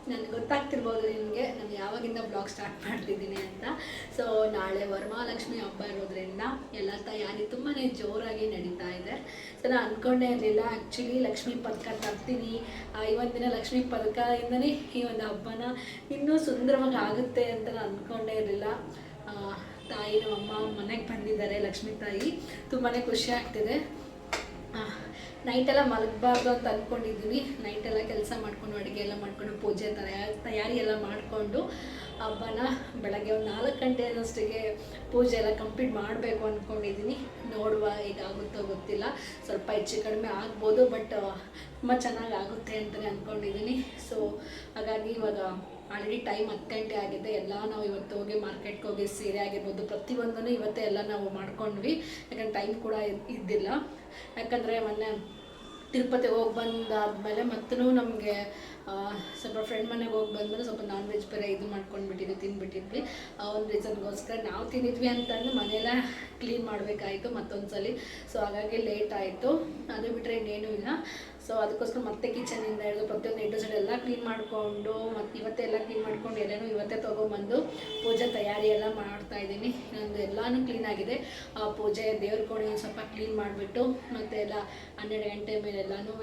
ನನಗೆ ಗೊತ್ತಾಗ್ತಿರ್ಬೋದು ನಿಮಗೆ ನಾನು ಯಾವಾಗಿಂದ ಬ್ಲಾಗ್ ಸ್ಟಾರ್ಟ್ ಮಾಡ್ತಿದ್ದೀನಿ ಅಂತ. ಸೊ ನಾಳೆ ವರಮಹಾಲಕ್ಷ್ಮಿ ಹಬ್ಬ ಇರೋದ್ರಿಂದ ಎಲ್ಲ ತಯಾರಿ ತುಂಬಾ ಜೋರಾಗಿ ನಡೀತಾ ಇದೆ. ಸೊ ನಾನು ಅಂದ್ಕೊಂಡೇ ಇರಲಿಲ್ಲ ಆ್ಯಕ್ಚುಲಿ ಲಕ್ಷ್ಮೀ ಪದಕ ತರ್ತೀನಿ, ಇವತ್ತು ದಿನ ಲಕ್ಷ್ಮೀ ಪದಕದಿಂದನೇ ಈ ಒಂದು ಹಬ್ಬನ ಇನ್ನೂ ಸುಂದರವಾಗಿ ಆಗುತ್ತೆ ಅಂತ ನಾನು ಅಂದ್ಕೊಂಡೇ ಇರಲಿಲ್ಲ. ತಾಯಿ ನಮ್ಮಮ್ಮ ಮನೆಗೆ ಬಂದಿದ್ದಾರೆ, ಲಕ್ಷ್ಮೀ ತಾಯಿ. ತುಂಬಾ ಖುಷಿ ಆಗ್ತಿದೆ. ನೈಟೆಲ್ಲ ಮಲಗಬಾರ್ದು ಅಂತ ಅಂದ್ಕೊಂಡಿದ್ದೀನಿ. ನೈಟೆಲ್ಲ ಕೆಲಸ ಮಾಡಿಕೊಂಡು ಅಡುಗೆ ಎಲ್ಲ ಮಾಡಿಕೊಂಡು ಪೂಜೆ ತಯಾರಿ ಎಲ್ಲ ಮಾಡಿಕೊಂಡು ಹಬ್ಬನ ಬೆಳಗ್ಗೆ ಒಂದು 4 ಗಂಟೆ ಅನ್ನೋಷ್ಟಿಗೆ ಪೂಜೆ ಎಲ್ಲ ಕಂಪ್ಲೀಟ್ ಮಾಡಬೇಕು ಅಂದ್ಕೊಂಡಿದ್ದೀನಿ. ನೋಡುವ ಹೇಗಾಗುತ್ತೋ ಗೊತ್ತಿಲ್ಲ, ಸ್ವಲ್ಪ ಹೆಚ್ಚು ಕಡಿಮೆ ಆಗ್ಬೋದು, ಬಟ್ ತುಂಬ ಚೆನ್ನಾಗಿ ಆಗುತ್ತೆ ಅಂತಲೇ ಅಂದ್ಕೊಂಡಿದ್ದೀನಿ. ಸೊ ಹಾಗಾಗಿ ಇವಾಗ ಆಲ್ರೆಡಿ ಟೈಮ್ 10 ಗಂಟೆ ಆಗಿದೆ. ಎಲ್ಲ ನಾವು ಇವತ್ತು ಹೋಗಿ ಮಾರ್ಕೆಟ್ಗೆ ಹೋಗಿ ಸೀರೆ ಆಗಿರ್ಬೋದು ಪ್ರತಿಯೊಂದೂ ಇವತ್ತೇ ಎಲ್ಲ ನಾವು ಮಾಡ್ಕೊಂಡ್ವಿ. ಯಾಕಂದ್ರೆ ಟೈಮ್ ಕೂಡ ಇದ್ದಿಲ್ಲ. ಯಾಕಂದರೆ ಮೊನ್ನೆ ತಿರುಪತಿಗೆ ಹೋಗಿ ಬಂದಾದಮೇಲೆ ಮತ್ತೂ ನಮಗೆ ಸ್ವಲ್ಪ ಫ್ರೆಂಡ್ ಮನೆಗೆ ಹೋಗಿ ಬಂದಮೇಲೆ ಸ್ವಲ್ಪ ನಾನ್ ವೆಜ್ ಬೇರೆ ಇದು ಮಾಡ್ಕೊಂಡ್ಬಿಟ್ಟಿದ್ವಿ, ತಿಂದುಬಿಟ್ಟಿದ್ವಿ. ಒಂದು ರೀಸನ್ಗೋಸ್ಕರ ನಾವು ತಿಂದಿದ್ವಿ ಅಂತಂದು ಮನೆಯೆಲ್ಲ ಕ್ಲೀನ್ ಮಾಡಬೇಕಾಯಿತು ಮತ್ತೊಂದು ಸಲ. ಸೊ ಹಾಗಾಗಿ ಲೇಟ್ ಆಯಿತು. ಅದು ಬಿಟ್ಟರೆ ಇನ್ನೇನೂ ಇಲ್ಲ. ಸೊ ಅದಕ್ಕೋಸ್ಕರ ಮತ್ತೆ ಕಿಚನಿಂದ ಹಿಡಿದು ಪ್ರತಿಯೊಂದು ಎಡ್ಡು ಸೈಡ್ ಎಲ್ಲ ಕ್ಲೀನ್ ಮಾಡಿಕೊಂಡು ಮತ್ತು ಇವತ್ತೇ ಎಲ್ಲ ಕ್ಲೀನ್ ಮಾಡ್ಕೊಂಡು ಎಲ್ಲನೂ ಇವತ್ತೇ ತೊಗೊಂಬಂದು ಪೂಜೆ ತಯಾರಿ ಎಲ್ಲ ಮಾಡ್ತಾಯಿದ್ದೀನಿ. ನಂದು ಎಲ್ಲನೂ ಕ್ಲೀನಾಗಿದೆ. ಪೂಜೆ ದೇವ್ರ ಕೋಣೆ ಸ್ವಲ್ಪ ಕ್ಲೀನ್ ಮಾಡಿಬಿಟ್ಟು ಮತ್ತು ಎಲ್ಲ 12 ಗಂಟೆ ಮೇಲೆ ಎಲ್ಲನೂ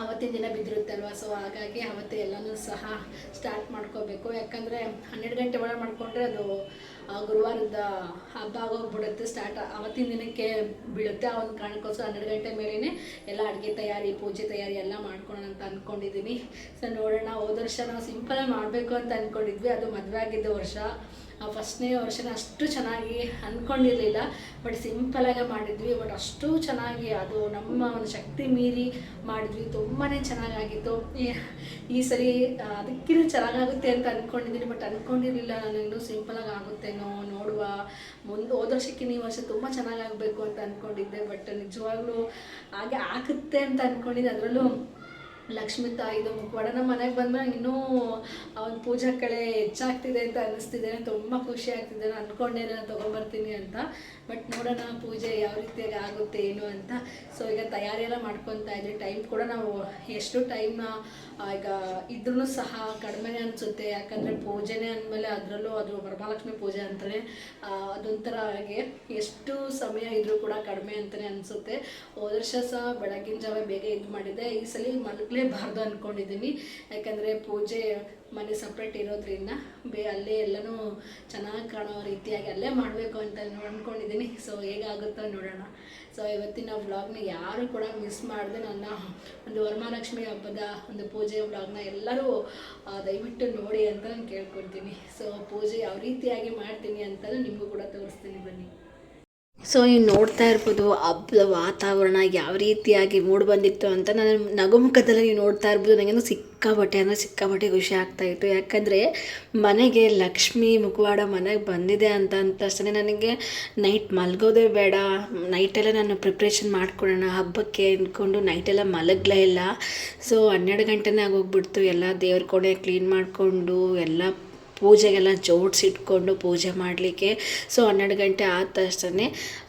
ಅವತ್ತಿನ ದಿನ ಬಿದ್ದಿರುತ್ತೆ ಅಲ್ವಾ. ಸೊ ಹಾಗಾಗಿ ಅವತ್ತೇ ಎಲ್ಲನೂ ಸಹ ಸ್ಟಾರ್ಟ್ ಮಾಡ್ಕೋಬೇಕು. ಯಾಕಂದರೆ 12 ಗಂಟೆ ಒಳಗೆ ಮಾಡಿಕೊಂಡ್ರೆ ಅದು ಗುರುವಾರದ ಹಬ್ಬ ಆಗೋಗ್ಬಿಡುತ್ತೆ. ಅವತ್ತಿನ ದಿನಕ್ಕೆ ಬೀಳುತ್ತೆ. ಆ ಒಂದು ಕಾರಣಕ್ಕೋಸ್ಕರ 12 ಗಂಟೆ ಮೇಲೇ ಎಲ್ಲ ಅಡುಗೆ ತಯಾರಿ ಪೂಜೆ ತಯಾರಿ ಎಲ್ಲ ಮಾಡ್ಕೊಳ್ಳೋಣ ಅಂತ ಅಂದ್ಕೊಂಡಿದ್ದೀನಿ. ಸೊ ನೋಡೋಣ. ಹೋದ ವರ್ಷ ನಾವು ಸಿಂಪಲಾಗಿ ಮಾಡಬೇಕು ಅಂತ ಅಂದ್ಕೊಂಡಿದ್ವಿ. ಅದು ಮದುವೆ ಆಗಿದ್ದ ವರ್ಷ, ಫಸ್ಟ್ನೇ ವರ್ಷನ ಅಷ್ಟು ಚೆನ್ನಾಗಿ ಅಂದ್ಕೊಂಡಿರಲಿಲ್ಲ, ಬಟ್ ಸಿಂಪಲಾಗೆ ಮಾಡಿದ್ವಿ. ಬಟ್ ಅಷ್ಟು ಚೆನ್ನಾಗಿ ಅದು ನಮ್ಮ ಒಂದು ಶಕ್ತಿ ಮೀರಿ ಮಾಡಿದ್ವಿ. ತುಂಬಾ ಚೆನ್ನಾಗಾಗಿತ್ತು. ಈ ಸರಿ ಅದಕ್ಕಿಂತ ಚೆನ್ನಾಗಾಗುತ್ತೆ ಅಂತ ಅಂದ್ಕೊಂಡಿದ್ದೀನಿ, ಬಟ್ ಅಂದ್ಕೊಂಡಿರಲಿಲ್ಲ ನಾನು ಇನ್ನೂ ಸಿಂಪಲಾಗಿ ಆಗುತ್ತೇನೋ ನೋಡುವ. ಹೋದ ವರ್ಷಕ್ಕಿಂತ ಈ ವರ್ಷ ತುಂಬ ಚೆನ್ನಾಗಾಗಬೇಕು ಅಂತ ಅಂದ್ಕೊಂಡಿದ್ದೆ. ಬಟ್ ನಿಜವಾಗ್ಲೂ ಹಾಗೆ ಆಗುತ್ತೆ ಅಂತ ಅಂದ್ಕೊಂಡಿದ್ದೆ. ಅದರಲ್ಲೂ ಲಕ್ಷ್ಮೀ ತಾಯಿದು ಮುಖವಾಡ ನಮ್ಮ ಮನೆಗೆ ಬಂದ್ಮೇಲೆ ಇನ್ನೂ ಒಂದು ಪೂಜಾ ಕಳೆ ಹೆಚ್ಚಾಗ್ತಿದೆ ಅಂತ ಅನ್ನಿಸ್ತಿದೆ. ತುಂಬ ಖುಷಿ ಆಗ್ತಿದೆ. ನಾನು ಅಂದ್ಕೊಂಡೆ ನಾನು ತೊಗೊಂಬರ್ತೀನಿ ಅಂತ. ಬಟ್ ನೋಡೋಣ ಪೂಜೆ ಯಾವ ರೀತಿಯಾಗಿ ಆಗುತ್ತೆ ಏನು ಅಂತ. ಸೊ ಈಗ ತಯಾರಿ ಎಲ್ಲ ಮಾಡ್ಕೊತಾ ಇದ್ವಿ. ಟೈಮ್ ಕೂಡ ನಾವು ಎಷ್ಟು ಟೈಮ್ನ ಈಗ ಇದ್ರೂ ಸಹ ಕಡಿಮೆನೇ ಅನಿಸುತ್ತೆ. ಯಾಕಂದರೆ ಪೂಜೆನೇ ಅಂದಮೇಲೆ ಅದರಲ್ಲೂ ಅದು ವರಮಹಾಲಕ್ಷ್ಮಿ ಪೂಜೆ ಅಂತಲೇ ಅದೊಂಥರ ಹಾಗೆ ಎಷ್ಟು ಸಮಯ ಇದ್ರೂ ಕೂಡ ಕಡಿಮೆ ಅಂತಲೇ ಅನಿಸುತ್ತೆ. ಹೋದ ವರ್ಷ ಸಹ ಬೆಳಗಿನ ಜಾವ ಬೇಗ ಇದು ಮಾಡಿದ್ದೆ. ಈ ಸಲ ಮಲಗಲೇಬಾರ್ದು ಅಂದ್ಕೊಂಡಿದ್ದೀನಿ. ಯಾಕಂದರೆ ಪೂಜೆ ಮನೆ ಸಪ್ರೇಟ್ ಇರೋದ್ರಿಂದ ಅಲ್ಲೇ ಎಲ್ಲನೂ ಚೆನ್ನಾಗಿ ಕಾಣೋ ರೀತಿಯಾಗಿ ಅಲ್ಲೇ ಮಾಡಬೇಕು ಅಂತ ಅಂದ್ಕೊಂಡಿದ್ದೀನಿ. ಸೊ ಹೇಗಾಗುತ್ತೋ ನೋಡೋಣ. ಸೊ ಇವತ್ತಿನ ವ್ಲಾಗ್ನ ಯಾರು ಕೂಡ ಮಿಸ್ ಮಾಡಿದೆ ನನ್ನ ಒಂದು ವರಮಹಾಲಕ್ಷ್ಮಿ ಹಬ್ಬದ ಒಂದು ಪೂಜೆ ವ್ಲಾಗ್ನ ಎಲ್ಲರೂ ದಯವಿಟ್ಟು ನೋಡಿ ಅಂತ ನಾನು ಕೇಳ್ಕೊಳ್ತೀನಿ. ಸೊ ಪೂಜೆ ಯಾವ ರೀತಿಯಾಗಿ ಮಾಡ್ತೀನಿ ಅಂತಲೂ ನಿಮಗೂ ಕೂಡ ತೋರಿಸ್ತೀನಿ, ಬನ್ನಿ. ಸೊ ನೀವು ನೋಡ್ತಾ ಇರ್ಬೋದು ಹಬ್ಬದ ವಾತಾವರಣ ಯಾವ ರೀತಿಯಾಗಿ ಮೂಡಿ ಬಂದಿತ್ತು ಅಂತ. ನಾನು ನಗುಮುಖದಲ್ಲಿ ನೀವು ನೋಡ್ತಾ ಇರ್ಬೋದು. ನನಗೇನು ಸಿಕ್ಕಾಪಟ್ಟೆ ಖುಷಿ ಆಗ್ತಾಯಿತ್ತು. ಯಾಕಂದರೆ ಮನೆಗೆ ಲಕ್ಷ್ಮಿ ಮುಖವಾಡ ಮನೆಗೆ ಬಂದಿದೆ ಅಂತ ತಕ್ಷಣ ನನಗೆ ನೈಟ್ ಮಲಗೋದೇ ಬೇಡ, ನೈಟೆಲ್ಲ ನಾನು ಪ್ರಿಪ್ರೇಷನ್ ಮಾಡ್ಕೊಳ್ಳೋಣ ಹಬ್ಬಕ್ಕೆ ಅಂದ್ಕೊಂಡು ನೈಟೆಲ್ಲ ಮಲಗಲೇ ಇಲ್ಲ. ಸೊ 12 ಗಂಟೆನೇ ಆಗೋಗ್ಬಿಡ್ತು. ಎಲ್ಲ ದೇವ್ರ ಕೋಣೆ ಕ್ಲೀನ್ ಮಾಡಿಕೊಂಡು ಎಲ್ಲ ಪೂಜೆಗೆಲ್ಲ ಜೋಡಿಸಿಟ್ಕೊಂಡು ಪೂಜೆ ಮಾಡಲಿಕ್ಕೆ. ಸೊ 12 ಗಂಟೆ ಆದ ತಕ್ಷಣ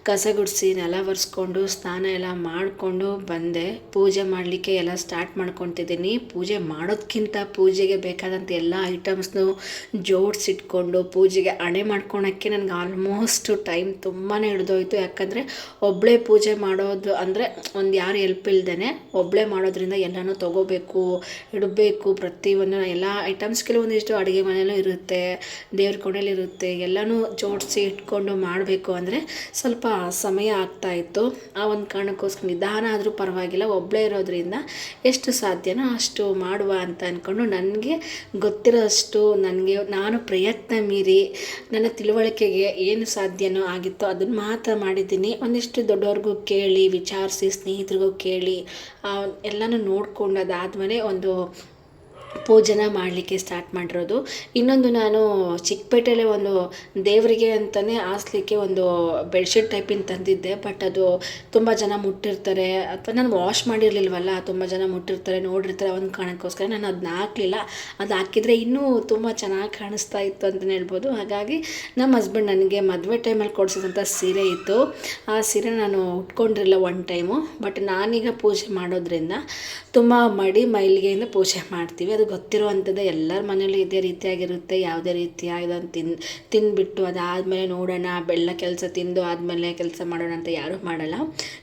ಕಸ ಗುಡಿಸಿ ನೆಲ ಒರೆಸ್ಕೊಂಡು ಸ್ನಾನ ಎಲ್ಲ ಮಾಡಿಕೊಂಡು ಬಂದೆ. ಪೂಜೆ ಮಾಡಲಿಕ್ಕೆ ಎಲ್ಲ ಸ್ಟಾರ್ಟ್ ಮಾಡ್ಕೊತಿದ್ದೀನಿ. ಪೂಜೆ ಮಾಡೋದಕ್ಕಿಂತ ಪೂಜೆಗೆ ಬೇಕಾದಂಥ ಎಲ್ಲ ಐಟಮ್ಸ್ನು ಜೋಡಿಸಿಟ್ಕೊಂಡು ಪೂಜೆಗೆ ಹಣೆ ಮಾಡ್ಕೊಳಕ್ಕೆ ನನಗೆ ಆಲ್ಮೋಸ್ಟ್ ಟೈಮ್ ತುಂಬಾ ಹಿಡಿದೋಯ್ತು. ಯಾಕಂದರೆ ಒಬ್ಬಳೇ ಪೂಜೆ ಮಾಡೋದು ಅಂದರೆ ಒಂದು ಯಾರು ಹೆಲ್ಪ್ ಇಲ್ದೇ ಒಬ್ಬಳೇ ಮಾಡೋದ್ರಿಂದ ಎಲ್ಲನೂ ತೊಗೋಬೇಕು, ಇಡಬೇಕು. ಪ್ರತಿಯೊಂದು ಎಲ್ಲ ಐಟಮ್ಸ್ ಕೆಲವೊಂದಿಷ್ಟು ಅಡುಗೆ ಮನೆಯಲ್ಲೂ ಇರುತ್ತೆ, ದೇವ್ರ ಕೊನೆಯಲ್ಲಿರುತ್ತೆ, ಎಲ್ಲನೂ ಜೋಡಿಸಿ ಇಟ್ಕೊಂಡು ಮಾಡಬೇಕು ಅಂದರೆ ಸ್ವಲ್ಪ ಸಮಯ ಆಗ್ತಾಯಿತ್ತು. ಆ ಒಂದು ಕಾರಣಕ್ಕೋಸ್ಕರ ನಿಧಾನ ಆದರೂ ಪರವಾಗಿಲ್ಲ, ಒಬ್ಬಳೇ ಇರೋದ್ರಿಂದ ಎಷ್ಟು ಸಾಧ್ಯನೋ ಅಷ್ಟು ಮಾಡುವ ಅಂತ ಅಂದ್ಕೊಂಡು ನನಗೆ ಗೊತ್ತಿರೋಷ್ಟು ನಾನು ಪ್ರಯತ್ನ ಮೀರಿ ನನ್ನ ತಿಳುವಳಿಕೆಗೆ ಏನು ಸಾಧ್ಯನೋ ಆಗಿತ್ತೋ ಅದನ್ನು ಮಾತ್ರ ಮಾಡಿದ್ದೀನಿ. ಒಂದಿಷ್ಟು ದೊಡ್ಡವ್ರಿಗೂ ಕೇಳಿ ವಿಚಾರಿಸಿ, ಸ್ನೇಹಿತರಿಗೂ ಕೇಳಿ ಎಲ್ಲನೂ ನೋಡ್ಕೊಂಡು ಅದಾದಮೇಲೆ ಒಂದು ಪೂಜೆನ ಮಾಡಲಿಕ್ಕೆ ಸ್ಟಾರ್ಟ್ ಮಾಡಿರೋದು. ಇನ್ನೊಂದು ನಾನು ಚಿಕ್ಕಪೇಟೆಯಲ್ಲೇ ಒಂದು ದೇವರಿಗೆ ಅಂತಲೇ ಹಾಸ್ಲಿಕ್ಕೆ ಒಂದು ಬೆಡ್ಶೀಟ್ ಟೈಪಿನ ತಂದಿದ್ದೆ. ಬಟ್ ಅದು ತುಂಬ ಜನ ಮುಟ್ಟಿರ್ತಾರೆ ಅಥವಾ ನಾನು ವಾಶ್ ಮಾಡಿರಲಿಲ್ವಲ್ಲ, ತುಂಬ ಜನ ಮುಟ್ಟಿರ್ತಾರೆ, ನೋಡಿರ್ತಾರೆ. ಒಂದು ಕಾರಣಕ್ಕೋಸ್ಕರ ನಾನು ಅದನ್ನ ಹಾಕಲಿಲ್ಲ. ಅದು ಹಾಕಿದರೆ ಇನ್ನೂ ತುಂಬ ಚೆನ್ನಾಗಿ ಕಾಣಿಸ್ತಾ ಇತ್ತು ಅಂತಲೇ ಹೇಳ್ಬೋದು. ಹಾಗಾಗಿ ನಮ್ಮ ಹಸ್ಬೆಂಡ್ ನನಗೆ ಮದುವೆ ಟೈಮಲ್ಲಿ ಕೊಡಿಸಿದಂಥ ಸೀರೆ ಇತ್ತು. ಆ ಸೀರೆ ನಾನು ಉಟ್ಕೊಂಡಿರಲಿಲ್ಲ ಒನ್ ಟೈಮು. ಬಟ್ ನಾನೀಗ ಪೂಜೆ ಮಾಡೋದ್ರಿಂದ ತುಂಬ ಮೈಲಿಗೆಯಿಂದ ಪೂಜೆ ಮಾಡ್ತೀವಿ. ಅದು ಗೊತ್ತಿರುವಂಥದ್ದು ಎಲ್ಲರ ಮನೇಲಿ ಇದೇ ರೀತಿಯಾಗಿರುತ್ತೆ. ಯಾವುದೇ ರೀತಿಯ ಇದನ್ನು ತಿಂದುಬಿಟ್ಟು ಅದಾದಮೇಲೆ ನೋಡೋಣ, ಬೆಲ್ಲ ಕೆಲಸ ತಿಂದು ಆದಮೇಲೆ ಕೆಲಸ ಮಾಡೋಣ ಅಂತ ಯಾರೂ ಮಾಡಲ್ಲ.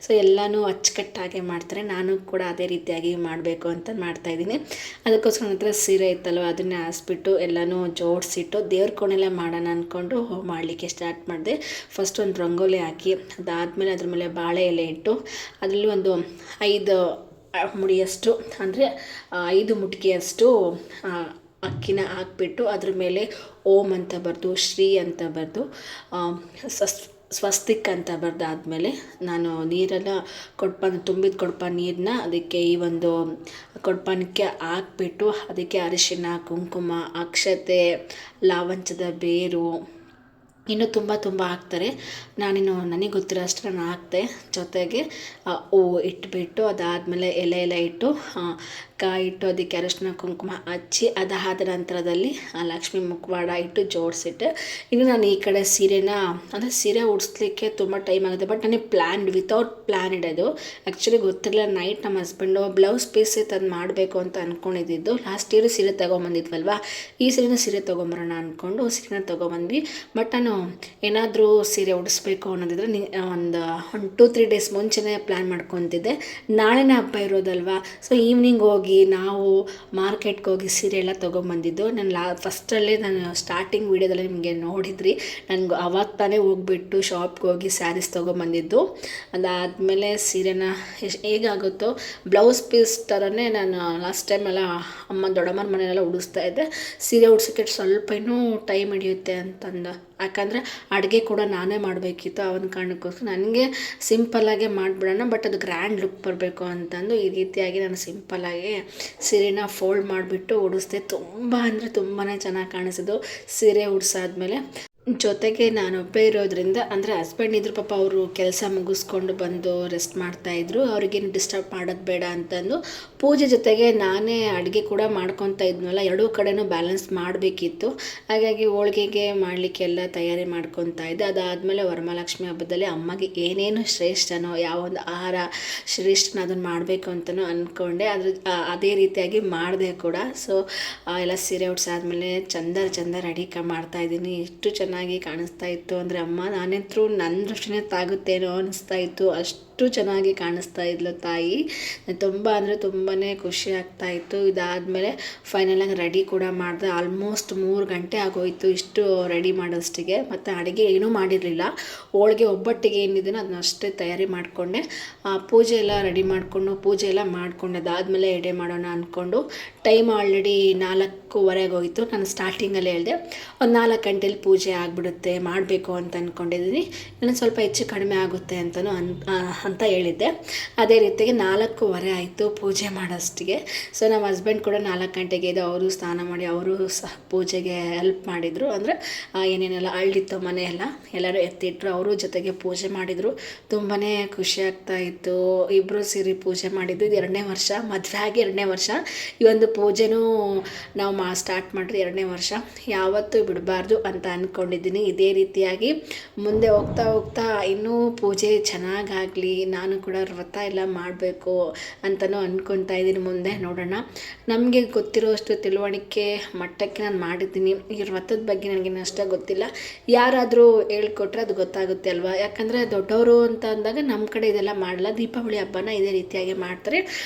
ಸೊ ಎಲ್ಲನೂ ಅಚ್ಚುಕಟ್ಟಾಗೆ ಮಾಡ್ತಾರೆ. ನಾನು ಕೂಡ ಅದೇ ರೀತಿಯಾಗಿ ಮಾಡಬೇಕು ಅಂತ ಮಾಡ್ತಾಯಿದ್ದೀನಿ. ಅದಕ್ಕೋಸ್ಕರ ನನ್ನ ಹತ್ರ ಸೀರೆ ಇತ್ತಲ್ವ, ಅದನ್ನೇ ಹಾಸ್ಬಿಟ್ಟು ಎಲ್ಲನೂ ಜೋಡಿಸಿಟ್ಟು ದೇವ್ರ ಕೋಣೆಲ್ಲ ಮಾಡೋಣ ಅಂದ್ಕೊಂಡು ಮಾಡಲಿಕ್ಕೆ ಸ್ಟಾರ್ಟ್ ಮಾಡಿದೆ. ಫಸ್ಟ್ ಒಂದು ರಂಗೋಲಿ ಹಾಕಿ ಅದಾದಮೇಲೆ ಅದ್ರ ಮೇಲೆ ಬಾಳೆ ಎಲೆ ಇಟ್ಟು ಅದರಲ್ಲಿ ಒಂದು 5 ಮುಡಿಯಷ್ಟು ಅಂದರೆ 5 ಮುಟ್ಕಿಯಷ್ಟು ಅಕ್ಕಿನ ಹಾಕ್ಬಿಟ್ಟು ಅದ್ರ ಮೇಲೆ ಓಂ ಅಂತ ಬರೆದು, ಶ್ರೀ ಅಂತ ಬರೆದು, ಸ್ವಸ್ತಿಕ್ ಅಂತ ಬರೆದಾದ್ಮೇಲೆ ನಾನು ನೀರೆಲ್ಲ ತುಂಬಿದ ಕೊಡಪ ನೀರನ್ನ ಅದಕ್ಕೆ ಈ ಒಂದು ಕೊಡಪಾನಕ್ಕೆ ಹಾಕ್ಬಿಟ್ಟು ಅದಕ್ಕೆ ಅರಿಶಿನ, ಕುಂಕುಮ, ಅಕ್ಷತೆ, ಲಾವಂಚದ ಬೇರು, ಇನ್ನೂ ತುಂಬ ಹಾಕ್ತಾರೆ. ನನಗೆ ಗೊತ್ತಿರೋ ಅಷ್ಟು ನಾನು ಹಾಕ್ತೆ. ಜೊತೆಗೆ ಹೂವು ಇಟ್ಬಿಟ್ಟು ಅದಾದಮೇಲೆ ಎಲೆ ಇಟ್ಟು ಕಾಯಿ ಇಟ್ಟು ಅದಕ್ಕೆ ಅರಿಶಿನ ಕುಂಕುಮ ಹಚ್ಚಿ ಅದಾದ ನಂತರದಲ್ಲಿ ಲಕ್ಷ್ಮೀ ಮುಖವಾಡ ಇಟ್ಟು ಜೋಡಿಸಿಟ್ಟೆ. ಇನ್ನು ನಾನು ಈ ಕಡೆ ಸೀರೆ ಉಡಿಸ್ಲಿಕ್ಕೆ ತುಂಬ ಟೈಮ್ ಆಗುತ್ತೆ. ಬಟ್ ನನಗೆ ವಿತೌಟ್ ಪ್ಲ್ಯಾನ್ ಇಡೋದು ಆ್ಯಕ್ಚುಲಿ ಗೊತ್ತಿರಲಿಲ್ಲ. ನೈಟ್ ನಮ್ಮ ಹಸ್ಬೆಂಡು ಬ್ಲೌಸ್ ಪೀಸೇ ತಂದು ಮಾಡಬೇಕು ಅಂತ ಅಂದ್ಕೊಂಡಿದ್ದು. ಲಾಸ್ಟ್ ಇಯರ್ ಸೀರೆ ತೊಗೊಂಬಂದಿದ್ವಲ್ವ, ಈ ಸೀರೆ ತೊಗೊಂಬರೋಣ ಅಂದ್ಕೊಂಡು ಸೀರೆನ ತೊಗೊಂಬಂದ್ವಿ. ಬಟ್ ನಾನು ಏನಾದರೂ ಸೀರೆ ಉಡಿಸ್ಬೇಕು ಅನ್ನೋದಿದ್ರೆ ಒಂದು 2-3 ಡೇಸ್ ಮುಂಚೆನೇ ಪ್ಲ್ಯಾನ್ ಮಾಡ್ಕೊತಿದ್ದೆ. ನಾಳೆನೇ ಹಬ್ಬ ಇರೋದಲ್ವ, ಸೊ ಈವ್ನಿಂಗ್ ಹೋಗಿ ನಾವು ಮಾರ್ಕೆಟ್ಗೆ ಹೋಗಿ ಸೀರೆ ಎಲ್ಲ ತೊಗೊಂಬಂದಿದ್ದು. ಫಸ್ಟಲ್ಲೇ ನಾನು ಸ್ಟಾರ್ಟಿಂಗ್ ವೀಡಿಯೋದಲ್ಲಿ ನಿಮಗೆ ನೋಡಿದ್ರಿ. ನನಗೆ ಅವಾಗ ತಾನೇ ಹೋಗ್ಬಿಟ್ಟು ಶಾಪ್ಗೆ ಹೋಗಿ ಸ್ಯಾರೀಸ್ ತೊಗೊಂಬಂದಿದ್ದು. ಅದಾದಮೇಲೆ ಸೀರೆನ ಹೇಗಾಗುತ್ತೋ ಬ್ಲೌಸ್ ಪೀಸ್ ಥರನೇ ನಾನು ಲಾಸ್ಟ್ ಟೈಮೆಲ್ಲ ದೊಡ್ಡಮ್ಮನ ಮನೆಯೆಲ್ಲ ಉಡಿಸ್ತಾ ಇದ್ದೆ. ಸೀರೆ ಉಡ್ಸೋಕ್ಕೆ ಸ್ವಲ್ಪ ಇನ್ನೂ ಟೈಮ್ ಹಿಡಿಯುತ್ತೆ ಅಂತಂದು, ಯಾಕಂದರೆ ಅಡುಗೆ ಕೂಡ ನಾನೇ ಮಾಡಬೇಕಿತ್ತು. ಆ ಒಂದು ಕಾರಣಕ್ಕೋಸ್ಕರ ನನಗೆ ಸಿಂಪಲ್ಲಾಗೆ ಮಾಡಿಬಿಡೋಣ, ಬಟ್ ಅದು ಗ್ರ್ಯಾಂಡ್ ಲುಕ್ ಬರಬೇಕು ಅಂತಂದು ಈ ರೀತಿಯಾಗಿ ನಾನು ಸಿಂಪಲ್ಲಾಗಿ ಸೀರೆನ ಫೋಲ್ಡ್ ಮಾಡಿಬಿಟ್ಟು ಉಡಿಸ್ದೆ. ತುಂಬ ತುಂಬಾ ಚೆನ್ನಾಗಿ ಕಾಣಿಸೋದು ಸೀರೆ ಉಡಿಸಾದ್ಮೇಲೆ. ಜೊತೆಗೆ ನಾನೊಬ್ಬೇ ಇರೋದ್ರಿಂದ, ಅಂದರೆ ಹಸ್ಬೆಂಡ್ ಇದ್ರು ಪಾಪ, ಅವರು ಕೆಲಸ ಮುಗಿಸ್ಕೊಂಡು ಬಂದು ರೆಸ್ಟ್ ಮಾಡ್ತಾಯಿದ್ರು. ಅವ್ರಿಗೇನು ಡಿಸ್ಟರ್ಬ್ ಮಾಡೋದು ಬೇಡ ಅಂತಂದು ಪೂಜೆ ಜೊತೆಗೆ ನಾನೇ ಅಡುಗೆ ಕೂಡ ಮಾಡ್ಕೊತಾ ಇದ್ನಲ್ಲ, ಎರಡೂ ಕಡೆನೂ ಬ್ಯಾಲೆನ್ಸ್ ಮಾಡಬೇಕಿತ್ತು. ಹಾಗಾಗಿ ಹೋಳಿಗೆಗೆ ಮಾಡಲಿಕ್ಕೆಲ್ಲ ತಯಾರಿ ಮಾಡ್ಕೊತಾ ಇದ್ದೆ. ಅದಾದಮೇಲೆ ವರಮಹಾಲಕ್ಷ್ಮಿ ಹಬ್ಬದಲ್ಲಿ ಅಮ್ಮಗೆ ಏನೇನು ಶ್ರೇಷ್ಠನೋ, ಯಾವೊಂದು ಆಹಾರ ಶ್ರೇಷ್ಠನ ಅದನ್ನು ಮಾಡಬೇಕು ಅಂತಲೂ ಅಂದ್ಕೊಂಡೆ. ಅದೇ ರೀತಿಯಾಗಿ ಮಾಡಿದೆ ಕೂಡ. ಸೊ ಎಲ್ಲ ಸೀರೆ ಉಡ್ಸಾದ್ಮೇಲೆ ಚಂದ ರೆಡಿ ಮಾಡ್ತಾಯಿದ್ದೀನಿ. ಎಷ್ಟು ಚೆನ್ನಾಗಿ ಕಾಣಿಸ್ತಾ ಇತ್ತು ಅಂದರೆ ನಾನಂತರೂ ನನ್ನ ದೃಷ್ಟಿನೇ ತಾಗುತ್ತೇನೋ ಅನಿಸ್ತಾ ಇತ್ತು. ಅಷ್ಟು ಚೆನ್ನಾಗಿ ಕಾಣಿಸ್ತಾ ಇದ್ಲು ತಾಯಿ. ತುಂಬಾ ಖುಷಿ ಆಗ್ತಾ ಇತ್ತು. ಇದಾದಮೇಲೆ ಫೈನಲಾಗಿ ರೆಡಿ ಕೂಡ ಮಾಡಿದೆ. ಆಲ್ಮೋಸ್ಟ್ 3 ಗಂಟೆ ಆಗೋಯಿತು ಇಷ್ಟು ರೆಡಿ ಮಾಡೋಷ್ಟಿಗೆ. ಮತ್ತು ಅಡುಗೆ ಏನೂ ಮಾಡಿರಲಿಲ್ಲ. ಹೋಳಿಗೆ ಒಬ್ಬಟ್ಟಿಗೆ ಏನಿದೆಯೋ ಅದನ್ನ ಅಷ್ಟೇ ತಯಾರಿ ಮಾಡಿಕೊಂಡೆ. ಪೂಜೆ ಎಲ್ಲ ರೆಡಿ ಮಾಡಿಕೊಂಡು ಪೂಜೆ ಎಲ್ಲ ಮಾಡಿಕೊಂಡೆ. ಅದಾದಮೇಲೆ ಎಡೆ ಮಾಡೋಣ ಅಂದ್ಕೊಂಡು ಟೈಮ್ ಆಲ್ರೆಡಿ 4:15 ಹೋಯಿತು. ನಾನು ಸ್ಟಾರ್ಟಿಂಗಲ್ಲೇ ಹೇಳಿದೆ ಒಂದು 4 ಗಂಟೆಲಿ ಪೂಜೆ ಆಗಿಬಿಡುತ್ತೆ, ಮಾಡಬೇಕು ಅಂತ ಅಂದ್ಕೊಂಡಿದ್ದೀನಿ. ಇನ್ನೊಂದು ಸ್ವಲ್ಪ ಹೆಚ್ಚು ಕಡಿಮೆ ಆಗುತ್ತೆ ಅಂತ ಹೇಳಿದ್ದೆ. ಅದೇ ರೀತಿಯಾಗಿ 4:15 ಆಯಿತು ಪೂಜೆ ಮಾಡೋಷ್ಟಿಗೆ. ಸೊ ನಮ್ಮ ಹಸ್ಬೆಂಡ್ ಕೂಡ 4 ಗಂಟೆಗೆ ಇದೆ. ಅವರು ಸ್ನಾನ ಮಾಡಿ ಅವರು ಸಹ ಪೂಜೆಗೆ ಹೆಲ್ಪ್ ಮಾಡಿದರು. ಅಂದರೆ ಏನೇನೆಲ್ಲ ಅಳ್ಳಿತ್ತು ಮನೆಯೆಲ್ಲ ಎಲ್ಲರೂ ಎತ್ತಿಟ್ರು, ಅವರು ಜೊತೆಗೆ ಪೂಜೆ ಮಾಡಿದರು. ತುಂಬಾ ಖುಷಿ ಆಗ್ತಾ ಇತ್ತು. ಇಬ್ಬರು ಸೇರಿ ಪೂಜೆ ಮಾಡಿದ್ದು. ಇದು 2ನೇ ವರ್ಷ, ಮದುವೆ ಆಗಿ 2ನೇ ವರ್ಷ. ಈ ಒಂದು ಪೂಜೆನೂ ನಾವು ಸ್ಟಾರ್ಟ್ ಮಾಡಿದ್ರೆ 2ನೇ ವರ್ಷ. ಯಾವತ್ತೂ ಬಿಡಬಾರ್ದು ಅಂತ ಅಂದ್ಕೊಂಡು ಅಂದ್ಕೊಂಡಿದ್ದೀನಿ. ಇದೇ ರೀತಿಯಾಗಿ ಮುಂದೆ ಹೋಗ್ತಾ ಹೋಗ್ತಾ ಇನ್ನೂ ಪೂಜೆ ಚೆನ್ನಾಗಾಗಲಿ, ನಾನು ಕೂಡ ವ್ರತ ಎಲ್ಲ ಮಾಡಬೇಕು ಅಂತಲೂ ಅಂದ್ಕೊತಾ ಇದ್ದೀನಿ. ಮುಂದೆ ನೋಡೋಣ. ನಮಗೆ ಗೊತ್ತಿರೋಷ್ಟು ತಿಳುವಳಿಕೆ ಮಟ್ಟಕ್ಕೆ ನಾನು ಮಾಡಿದ್ದೀನಿ. ಈ ವ್ರತದ ಬಗ್ಗೆ ನನಗೇನು ಅಷ್ಟಾಗಿ ಗೊತ್ತಿಲ್ಲ. ಯಾರಾದರೂ ಹೇಳ್ಕೊಟ್ರೆ ಅದು ಗೊತ್ತಾಗುತ್ತೆ ಅಲ್ವಾ. ಯಾಕಂದರೆ ದೊಡ್ಡವರು ಅಂತ ಅಂದಾಗ ನಮ್ಮ ಕಡೆ ಇದೆಲ್ಲ ಮಾಡಲ್ಲ. ದೀಪಾವಳಿ ಹಬ್ಬನ ಇದೇ ರೀತಿಯಾಗಿ ಮಾಡ್ತಾರೆ.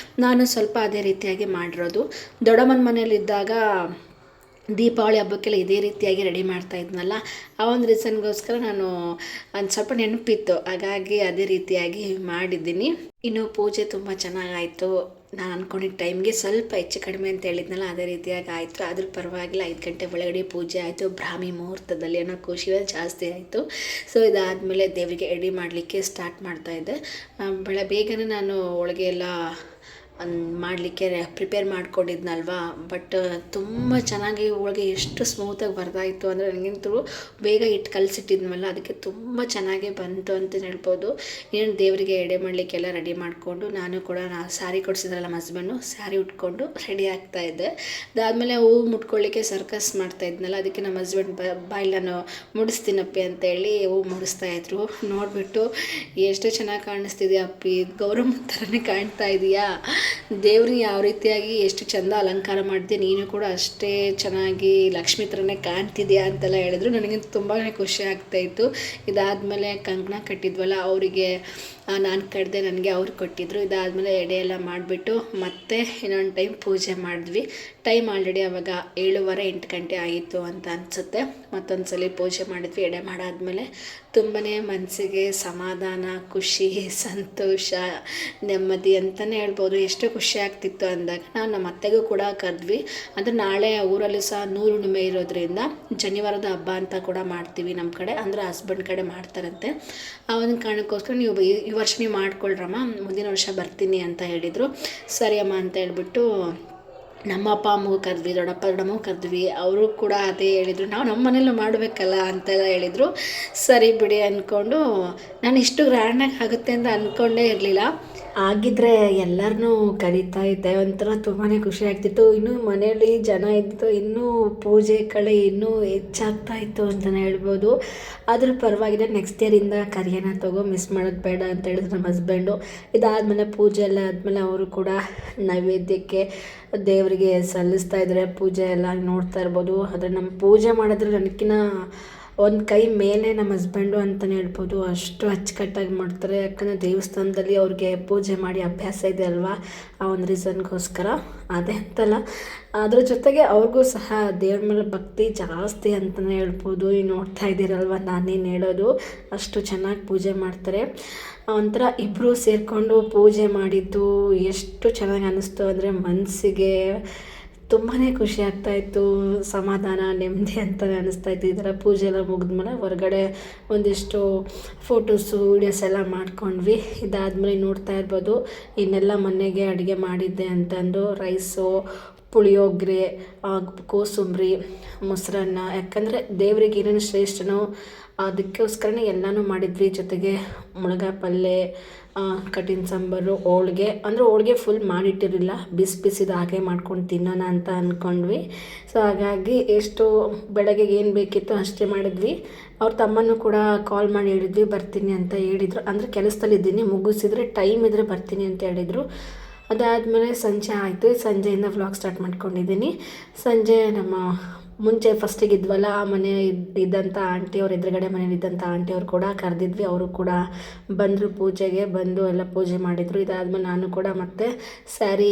ನಾನು ಸ್ವಲ್ಪ ಅದೇ ರೀತಿಯಾಗಿ ಮಾಡಿರೋದು. ದೊಡ್ಡಮ್ಮನ ಮನೇಲಿದ್ದಾಗ ದೀಪಾವಳಿ ಹಬ್ಬಕ್ಕೆಲ್ಲ ಇದೇ ರೀತಿಯಾಗಿ ರೆಡಿ ಮಾಡ್ತಾ ಇದ್ನಲ್ಲ, ಆ ಒಂದು ರೀಸನ್ಗೋಸ್ಕರ ನಾನು ಒಂದು ಸ್ವಲ್ಪ ನೆನಪಿತ್ತು, ಹಾಗಾಗಿ ಅದೇ ರೀತಿಯಾಗಿ ಮಾಡಿದ್ದೀನಿ. ಇನ್ನು ಪೂಜೆ ತುಂಬ ಚೆನ್ನಾಗಾಯಿತು. ನಾನು ಅಂದ್ಕೊಂಡಿದ್ದ ಟೈಮ್ಗೆ ಸ್ವಲ್ಪ ಹೆಚ್ಚು ಕಡಿಮೆ ಅಂತ ಹೇಳಿದ್ನಲ್ಲ, ಅದೇ ರೀತಿಯಾಗಿ ಆಯಿತು. ಅದ್ರ ಪರವಾಗಿಲ್ಲ. 5 ಗಂಟೆ ಒಳಗಡೆ ಪೂಜೆ ಆಯಿತು. ಬ್ರಾಹ್ಮಿ ಮುಹೂರ್ತದಲ್ಲಿ ಅನ್ನೋ ಖುಷಿ ಜಾಸ್ತಿ ಆಯಿತು. ಸೊ ಇದಾದಮೇಲೆ ದೇವರಿಗೆ ಎಡೆ ಮಾಡಲಿಕ್ಕೆ ಸ್ಟಾರ್ಟ್ ಮಾಡ್ತಾಯಿದ್ದೆ. ಬೇಗನೆ ನಾನು ಹೋಳಿಗೆ ಎಲ್ಲ ಮಾಡಲಿಕ್ಕೆ ಪ್ರಿಪೇರ್ ಮಾಡ್ಕೊಂಡಿದ್ನಲ್ವಾ. ಬಟ್ ತುಂಬ ಚೆನ್ನಾಗಿ ಹೋಳಿಗೆ ಎಷ್ಟು ಸ್ಮೂತಾಗಿ ಬರ್ತಾಯಿತ್ತು ಅಂದರೆ, ನನಗಂತೂ ಬೇಗ ಇಟ್ಟು ಕಲಸಿಟ್ಟಿದ್ನಲ್ಲ, ಅದಕ್ಕೆ ತುಂಬ ಚೆನ್ನಾಗಿ ಬಂತು ಅಂತ ಹೇಳ್ಬೋದು. ಏನು ದೇವರಿಗೆ ಎಡೆ ಮಾಡಲಿಕ್ಕೆಲ್ಲ ರೆಡಿ ಮಾಡಿಕೊಂಡು, ನಾನು ಕೂಡ ಸ್ಯಾರಿ ಕೊಡಿಸಿದ್ರಲ್ಲ ನಮ್ಮ ಹಸ್ಬೆಂಡು, ಸ್ಯಾರಿ ಉಟ್ಕೊಂಡು ರೆಡಿ ಆಗ್ತಾಯಿದ್ದೆ. ಅದಾದಮೇಲೆ ಹೂವು ಮುಟ್ಕೊಳ್ಳಿಕ್ಕೆ ಸರ್ಕಸ್ ಮಾಡ್ತಾಯಿದ್ನಲ್ಲ, ಅದಕ್ಕೆ ನಮ್ಮ ಹಸ್ಬೆಂಡ್ ಬಾಯಲ್ಲಿ ನಾನು ಮುಡಿಸ್ತೀನಪ್ಪಿ ಅಂತೇಳಿ ಹೂವು ಮುಡಿಸ್ತಾಯಿದ್ರು. ನೋಡಿಬಿಟ್ಟು ಎಷ್ಟು ಚೆನ್ನಾಗಿ ಕಾಣಿಸ್ತಿದೆಯಾ ಅಪ್ಪಿ, ಗೌರಮ್ಮ ಥರನೇ ಕಾಣ್ತಾ ಇದೆಯಾ, ದೇವ್ರಿಗೆ ಯಾವ ರೀತಿಯಾಗಿ ಎಷ್ಟು ಚೆಂದ ಅಲಂಕಾರ ಮಾಡಿದೆ, ನೀನು ಕೂಡ ಅಷ್ಟೇ ಚೆನ್ನಾಗಿ ಲಕ್ಷ್ಮಿ ಥರನೇ ಕಾಣ್ತಿದ್ಯಾ ಅಂತೆಲ್ಲ ಹೇಳಿದ್ರು. ನನಗೆ ತುಂಬಾ ಖುಷಿ ಆಗ್ತಾಯಿತ್ತು. ಇದಾದಮೇಲೆ ಕಂಕಣ ಕಟ್ಟಿದ್ವಲ್ಲ, ಅವರಿಗೆ ನಾನು ಕಟ್ಟಿದೆ, ನನಗೆ ಅವ್ರು ಕೊಟ್ಟಿದ್ರು. ಇದಾದಮೇಲೆ ಎಡೆ ಎಲ್ಲ ಮಾಡಿಬಿಟ್ಟು ಮತ್ತೆ ಇನ್ನೊಂದು ಟೈಮ್ ಪೂಜೆ ಮಾಡಿದ್ವಿ. ಟೈಮ್ ಆಲ್ರೆಡಿ ಆವಾಗ 7:30-8 ಗಂಟೆ ಆಗಿತ್ತು ಅಂತ ಅನಿಸುತ್ತೆ. ಮತ್ತೊಂದು ಸಲ ಪೂಜೆ ಮಾಡಿದ್ವಿ. ಎಡೆ ಮಾಡಾದ್ಮೇಲೆ ತುಂಬಾ ಮನಸ್ಸಿಗೆ ಸಮಾಧಾನ, ಖುಷಿ, ಸಂತೋಷ, ನೆಮ್ಮದಿ ಅಂತಲೇ ಹೇಳ್ಬೋದು. ಎಷ್ಟು ಖುಷಿ ಆಗ್ತಿತ್ತು ಅಂದಾಗ ನಾವು ನಮ್ಮ ಅತ್ತೆಗೂ ಕೂಡ ಕರೆದ್ವಿ. ಅಂದರೆ ನಾಳೆ ಊರಲ್ಲಿ ಸಹ 100 ಹುಣ್ಣಿಮೆ ಇರೋದ್ರಿಂದ ಜನಿವಾರದ ಹಬ್ಬ ಅಂತ ಕೂಡ ಮಾಡ್ತೀವಿ ನಮ್ಮ ಕಡೆ. ಅಂದರೆ ಹಸ್ಬೆಂಡ್ ಕಡೆ ಮಾಡ್ತಾರಂತೆ. ಆ ಒಂದು ಕಾರಣಕ್ಕೋಸ್ಕರ ನೀವು ಈ ವರ್ಷ ನೀವು ಮಾಡ್ಕೊಳ್ರಮ್ಮ, ಮುಂದಿನ ವರ್ಷ ಬರ್ತೀನಿ ಅಂತ ಹೇಳಿದರು. ಸರಿ ಅಮ್ಮ ಅಂತ ಹೇಳ್ಬಿಟ್ಟು ನಮ್ಮ ಅಪ್ಪ ಅಮ್ಮಗೂ ಕರೆದ್ವಿ, ದೊಡ್ಡಮ್ಮಗೂ ಕರೆದ್ವಿ. ಅವರು ಕೂಡ ಅದೇ ಹೇಳಿದರು, ನಾವು ನಮ್ಮ ಮನೇಲೂ ಮಾಡಬೇಕಲ್ಲ ಅಂತೆಲ್ಲ ಹೇಳಿದರು. ಸರಿ ಬಿಡಿ ಅಂದ್ಕೊಂಡು, ನಾನು ಇಷ್ಟು ಗ್ರ್ಯಾಂಡಾಗಿ ಆಗುತ್ತೆ ಅಂತ ಅಂದ್ಕೊಂಡೇ ಇರಲಿಲ್ಲ. ಆಗಿದ್ದರೆ ಎಲ್ಲರನ್ನೂ ಕರೀತಾ ಇದ್ದೆ. ಒಂಥರ ತುಂಬಾ ಖುಷಿ ಆಗ್ತಿತ್ತು. ಇನ್ನೂ ಮನೆಯಲ್ಲಿ ಜನ ಇದ್ದು ಇನ್ನೂ ಪೂಜೆ ಕಡೆ ಇನ್ನೂ ಹೆಚ್ಚಾಗ್ತಾ ಇತ್ತು ಅಂತಲೇ ಹೇಳ್ಬೋದು. ಅದ್ರ ಪರವಾಗಿಲ್ಲ, ನೆಕ್ಸ್ಟ್ ಇಯರಿಂದ ಕರಿಯೋಣ ತಗೋ, ಮಿಸ್ ಮಾಡೋದು ಬೇಡ ಅಂತ ಹೇಳಿದ್ರು ನಮ್ಮ ಹಸ್ಬೆಂಡು. ಇದಾದಮೇಲೆ ಪೂಜೆ ಎಲ್ಲ ಆದಮೇಲೆ ಅವರು ಕೂಡ ನೈವೇದ್ಯಕ್ಕೆ ದೇವರಿಗೆ ಸಲ್ಲಿಸ್ತಾ ಇದ್ದಾರೆ. ಪೂಜೆ ಎಲ್ಲ ನೋಡ್ತಾ ಇರ್ಬೋದು. ಆದರೆ ನಮ್ಮ ಪೂಜೆ ಮಾಡಿದ್ರೆ ನನಗಿನ್ನ ಒಂದು ಕೈ ಮೇಲೆ ನಮ್ಮ ಹಸ್ಬೆಂಡು ಅಂತಲೇ ಹೇಳ್ಬೋದು. ಅಷ್ಟು ಅಚ್ಚುಕಟ್ಟಾಗಿ ಮಾಡ್ತಾರೆ. ಯಾಕಂದರೆ ದೇವಸ್ಥಾನದಲ್ಲಿ ಅವ್ರಿಗೆ ಪೂಜೆ ಮಾಡಿ ಅಭ್ಯಾಸ ಇದೆ ಅಲ್ವಾ, ಆ ಒಂದು ರೀಸನ್ಗೋಸ್ಕರ. ಅದೇ ಅಂತಲ್ಲ, ಅದ್ರ ಜೊತೆಗೆ ಅವ್ರಿಗೂ ಸಹ ದೇವ್ರ ಮೇಲೆ ಭಕ್ತಿ ಜಾಸ್ತಿ ಅಂತಲೇ ಹೇಳ್ಬೋದು. ಈಗ ನೋಡ್ತಾ ಇದ್ದೀರಲ್ವ, ನಾನೇನು ಹೇಳೋದು, ಅಷ್ಟು ಚೆನ್ನಾಗಿ ಪೂಜೆ ಮಾಡ್ತಾರೆ. ಒಂಥರ ಇಬ್ಬರು ಸೇರಿಕೊಂಡು ಪೂಜೆ ಮಾಡಿದ್ದು ಎಷ್ಟು ಚೆನ್ನಾಗಿ ಅನ್ನಿಸ್ತು ಅಂದರೆ, ಮನಸ್ಸಿಗೆ ತುಂಬಾ ಖುಷಿ ಆಗ್ತಾಯಿತ್ತು, ಸಮಾಧಾನ, ನೆಮ್ಮದಿ ಅಂತಲೇ ಅನ್ನಿಸ್ತಾಯಿತ್ತು. ಈ ಥರ ಪೂಜೆ ಎಲ್ಲ ಮುಗಿದ್ಮೇಲೆ ಹೊರಗಡೆ ಒಂದಿಷ್ಟು ಫೋಟೋಸು, ವೀಡಿಯೋಸ್ ಎಲ್ಲ ಮಾಡ್ಕೊಂಡ್ವಿ. ಇದಾದಮೇಲೆ ನೋಡ್ತಾ ಇರ್ಬೋದು, ಇನ್ನೆಲ್ಲ ಮನೆಗೆ ಅಡುಗೆ ಮಾಡಿದ್ದೆ ಅಂತಂದು ರೈಸು, ಪುಳಿಯೋಗರೆ, ಕೋಸಂಬರಿ, ಮೊಸರನ್ನ. ಯಾಕಂದರೆ ದೇವರಿಗೆ ಏನೇನು ಶ್ರೇಷ್ಠನೋ ಅದಕ್ಕೋಸ್ಕರನೇ ಎಲ್ಲನೂ ಮಾಡಿದ್ವಿ. ಜೊತೆಗೆ ಮುಳಗಾಯಿ ಪಲ್ಯ, ಕಟ್ಟಿನ ಸಾಂಬಾರು, ಹೋಳ್ಗೆ. ಅಂದರೆ ಹೋಳ್ಗೆ ಫುಲ್ ಮಾಡಿಟ್ಟಿರಲಿಲ್ಲ, ಬಿಸಿದು ಹಾಗೆ ಮಾಡ್ಕೊಂಡು ತಿನ್ನೋಣ ಅಂತ ಅಂದ್ಕೊಂಡ್ವಿ. ಸೊ ಹಾಗಾಗಿ ಎಷ್ಟು ಬೆಳಗ್ಗೆಗೆ ಏನು ಬೇಕಿತ್ತು ಅಷ್ಟೇ ಮಾಡಿದ್ವಿ. ಅವ್ರ ತಮ್ಮನೂ ಕೂಡ ಕಾಲ್ ಮಾಡಿ ಹೇಳಿದ್ವಿ, ಬರ್ತೀನಿ ಅಂತ ಹೇಳಿದರು. ಅಂದರೆ ಕೆಲಸದಲ್ಲಿದ್ದೀನಿ, ಮುಗಿಸಿದ್ರೆ ಟೈಮ್ ಇದ್ದರೆ ಬರ್ತೀನಿ ಅಂತ ಹೇಳಿದರು. ಅದಾದಮೇಲೆ ಸಂಜೆ ಆಯಿತು. ಸಂಜೆಯಿಂದ ವ್ಲಾಗ್ ಸ್ಟಾರ್ಟ್ ಮಾಡ್ಕೊಂಡಿದ್ದೀನಿ. ಸಂಜೆ ನಮ್ಮ ಮುಂಚೆ ಫಸ್ಟಿಗೆ ಇದ್ವಲ್ಲ, ಆ ಮನೆ ಇದ್ದಂಥ ಆಂಟಿಯವ್ರು, ಎದುರುಗಡೆ ಮನೇಲಿ ಇದ್ದಂಥ ಆಂಟಿಯವ್ರು ಕೂಡ ಕರೆದಿದ್ವಿ. ಅವರು ಕೂಡ ಬಂದರು, ಪೂಜೆಗೆ ಬಂದು ಎಲ್ಲ ಪೂಜೆ ಮಾಡಿದರು. ಇದಾದಮೇಲೆ ನಾನು ಕೂಡ ಮತ್ತೆ ಸ್ಯಾರಿ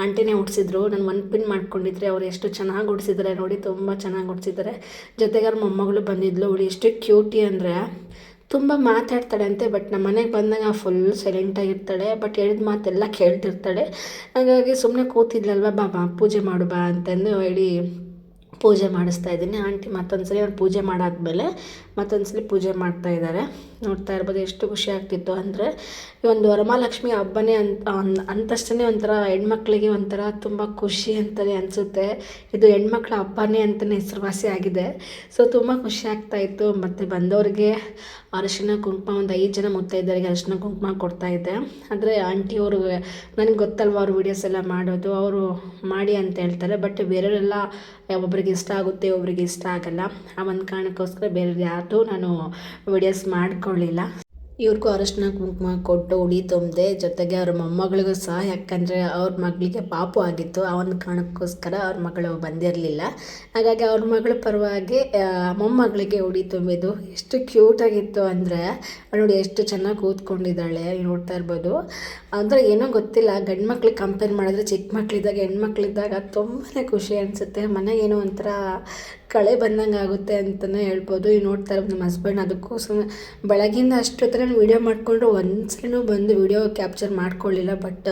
ಆಂಟಿನೇ ಉಡಿಸಿದ್ರು. ನಾನು 1 ಪಿನ್ ಮಾಡ್ಕೊಂಡಿದ್ರೆ ಅವ್ರು ಎಷ್ಟು ಚೆನ್ನಾಗಿ ಉಡಿಸಿದ್ದಾರೆ ನೋಡಿ, ತುಂಬ ಚೆನ್ನಾಗಿ ಉಡಿಸಿದ್ದಾರೆ. ಜೊತೆಗೆ ಅವ್ರ ಮೊಮ್ಮಗಳು ಬಂದಿದ್ಲು. ಅವಳು ಎಷ್ಟು ಕ್ಯೂಟಿ ಅಂದರೆ ತುಂಬ ಮಾತಾಡ್ತಾಳೆ ಅಂತೆ. ಬಟ್ ನಮ್ಮ ಮನೆಗೆ ಬಂದಾಗ ಫುಲ್ ಸೈಲೆಂಟಾಗಿರ್ತಾಳೆ. ಬಟ್ ಹೇಳಿದ ಮಾತೆಲ್ಲ ಕೇಳ್ತಿರ್ತಾಳೆ. ಹಾಗಾಗಿ ಸುಮ್ಮನೆ ಕೂತಿದ್ಲಲ್ವ, ಬಾ ಪೂಜೆ ಮಾಡು ಬಾ ಅಂತಂದು ಹೇಳಿ ಪೂಜೆ ಮಾಡಿಸ್ತಾ ಇದ್ದೀನಿ. ಆಂಟಿ ಮತ್ತೊಂದು ಸಲ ಅವ್ರು ಪೂಜೆ ಮಾಡಾದ್ಮೇಲೆ ಮತ್ತೊಂದು ಸಲ ಪೂಜೆ ಮಾಡ್ತಾಯಿದ್ದಾರೆ. ನೋಡ್ತಾ ಇರ್ಬೋದು ಎಷ್ಟು ಖುಷಿ ಆಗ್ತಿತ್ತು ಅಂದರೆ, ಈ ಒಂದು ವರಮಹಾಲಕ್ಷ್ಮಿ ಹಬ್ಬನೇ ಅಂತಷ್ಟೇ ಒಂಥರ ಹೆಣ್ಮಕ್ಳಿಗೆ ಒಂಥರ ತುಂಬ ಖುಷಿ ಅಂತಲೇ ಅನಿಸುತ್ತೆ. ಇದು ಹೆಣ್ಮಕ್ಳ ಹಬ್ಬನೇ ಅಂತಲೇ ಹೆಸರುವಾಸಿ ಆಗಿದೆ. ಸೊ ತುಂಬ ಖುಷಿ ಆಗ್ತಾಯಿತ್ತು. ಮತ್ತು ಬಂದವ್ರಿಗೆ ಅರಿಶಿನ ಕುಂಕುಮ ಒಂದು 5 ಜನ ಮುತ್ತೈದೆಯರಿಗೆ ಅರಿಶಿನ ಕುಂಕುಮ ಕೊಡ್ತಾಯಿದ್ದೆ. ಅಂದರೆ ಆಂಟಿಯವರು ನನಗೆ ಗೊತ್ತಲ್ವ ಅವ್ರು ವೀಡಿಯೋಸ್ ಎಲ್ಲ ಮಾಡೋದು, ಅವರು ಮಾಡಿ ಅಂತ ಹೇಳ್ತಾರೆ. ಬಟ್ ಬೇರೆಯವರೆಲ್ಲ ಒಬ್ರಿಗೆ ಇಷ್ಟ ಆಗುತ್ತೆ, ಒಬ್ರಿಗೆ ಇಷ್ಟ ಆಗಲ್ಲ. ಆ ಒಂದು ಕಾರಣಕ್ಕೋಸ್ಕರ ಬೇರೆ ಯಾರ್ದು ನಾನು ವೀಡಿಯೋಸ್ ಮಾಡ್ಕೊಳ್ಳಿಲ್ಲ. ಇವ್ರಿಗೂ ಅರಿಶಿನ ಕುಂಕುಮ ಕೊಟ್ಟು ಉಡಿ ತುಂಬಿದೆ. ಜೊತೆಗೆ ಅವ್ರ ಮೊಮ್ಮಗಳಿಗೂ ಸಹ, ಯಾಕಂದರೆ ಅವ್ರ ಮಗಳಿಗೆ ಪಾಪು ಆಗಿತ್ತು. ಆ ಒಂದು ಕಾರಣಕ್ಕೋಸ್ಕರ ಅವ್ರ ಮಗಳು ಬಂದಿರಲಿಲ್ಲ. ಹಾಗಾಗಿ ಅವ್ರ ಮಗಳ ಪರವಾಗಿ ಮೊಮ್ಮಗಳಿಗೆ ಉಡಿ ತುಂಬಿದ್ದು ಎಷ್ಟು ಕ್ಯೂಟಾಗಿತ್ತು ಅಂದರೆ ನೋಡಿ, ಎಷ್ಟು ಚೆನ್ನಾಗಿ ಕೂತ್ಕೊಂಡಿದ್ದಾಳೆ. ನೋಡ್ತಾ ಇರ್ಬೋದು. ಅಂದರೆ ಏನೋ ಗೊತ್ತಿಲ್ಲ, ಗಂಡು ಮಕ್ಳಿಗೆ ಕಂಪೇರ್ ಮಾಡಿದ್ರೆ ಚಿಕ್ಕ ಮಕ್ಕಳಿದ್ದಾಗ ಹೆಣ್ಮಕ್ಳಿದ್ದಾಗ ತುಂಬಾ ಖುಷಿ ಅನಿಸುತ್ತೆ. ಮನೆಗೇನೋ ಒಂಥರ ಕಳೆ ಬಂದಂಗೆ ಆಗುತ್ತೆ ಅಂತಲೇ ಹೇಳ್ಬೋದು. ಈಗ ನೋಡ್ತಾ ಇರೋದು ನಮ್ಮ ಹಸ್ಬೆಂಡ್ ಅದಕ್ಕೋಸ್ಕರ ಬೆಳಗಿಂದ ಅಷ್ಟೊತ್ತರ ನಾನು ವೀಡಿಯೋ ಮಾಡಿಕೊಂಡು ಒಂದ್ಸಲೂ ಬಂದು ವೀಡಿಯೋ ಕ್ಯಾಪ್ಚರ್ ಮಾಡ್ಕೊಳ್ಳಿಲ್ಲ. ಬಟ್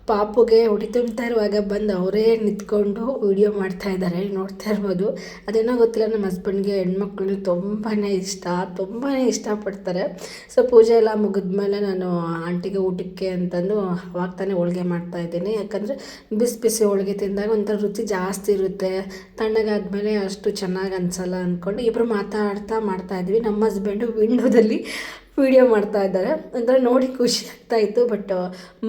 ಪಾಪುಗೆ ಉಡಿ ತುಂಬ್ತಾ ಇರುವಾಗ ಬಂದು ಅವರೇ ನಿಂತ್ಕೊಂಡು ವೀಡಿಯೋ ಮಾಡ್ತಾ ಇದ್ದಾರೆ. ನೋಡ್ತಾ ಇರ್ಬೋದು. ಅದೇನೋ ಗೊತ್ತಿಲ್ಲ, ನಮ್ಮ ಹಸ್ಬೆಂಡ್ಗೆ ಹೆಣ್ಮಕ್ಳು ತುಂಬಾ ತುಂಬಾ ಇಷ್ಟಪಡ್ತಾರೆ. ಸೊ ಪೂಜೆ ಎಲ್ಲ ಮುಗಿದ್ಮೇಲೆ ನಾನು ಆಂಟಿಗೆ ಊಟಕ್ಕೆ ಅಂತಂದು ಅವಾಗ ತಾನೇ ಹೋಳಿಗೆ ಮಾಡ್ತಾಯಿದ್ದೀನಿ. ಯಾಕಂದರೆ ಬಿಸಿ ಬಿಸಿ ಹೋಳಿಗೆ ತಿಂದಾಗ ಒಂಥರ ರುಚಿ ಜಾಸ್ತಿ ಇರುತ್ತೆ, ತಣ್ಣಗಾದ್ಮೇಲೆ ಅಷ್ಟು ಚೆನ್ನಾಗಿ ಅನಿಸಲ್ಲ ಅಂದ್ಕೊಂಡು ಇಬ್ಬರು ಮಾತಾಡ್ತಾ ಮಾಡ್ತಾಯಿದ್ವಿ. ನಮ್ಮ ಹಸ್ಬೆಂಡು ವಿಂಡೋದಲ್ಲಿ ವೀಡಿಯೋ ಮಾಡ್ತಾ ಇದ್ದಾರೆ. ಅಂದರೆ ನೋಡಿ ಖುಷಿ ಆಗ್ತಾಯಿತ್ತು. ಬಟ್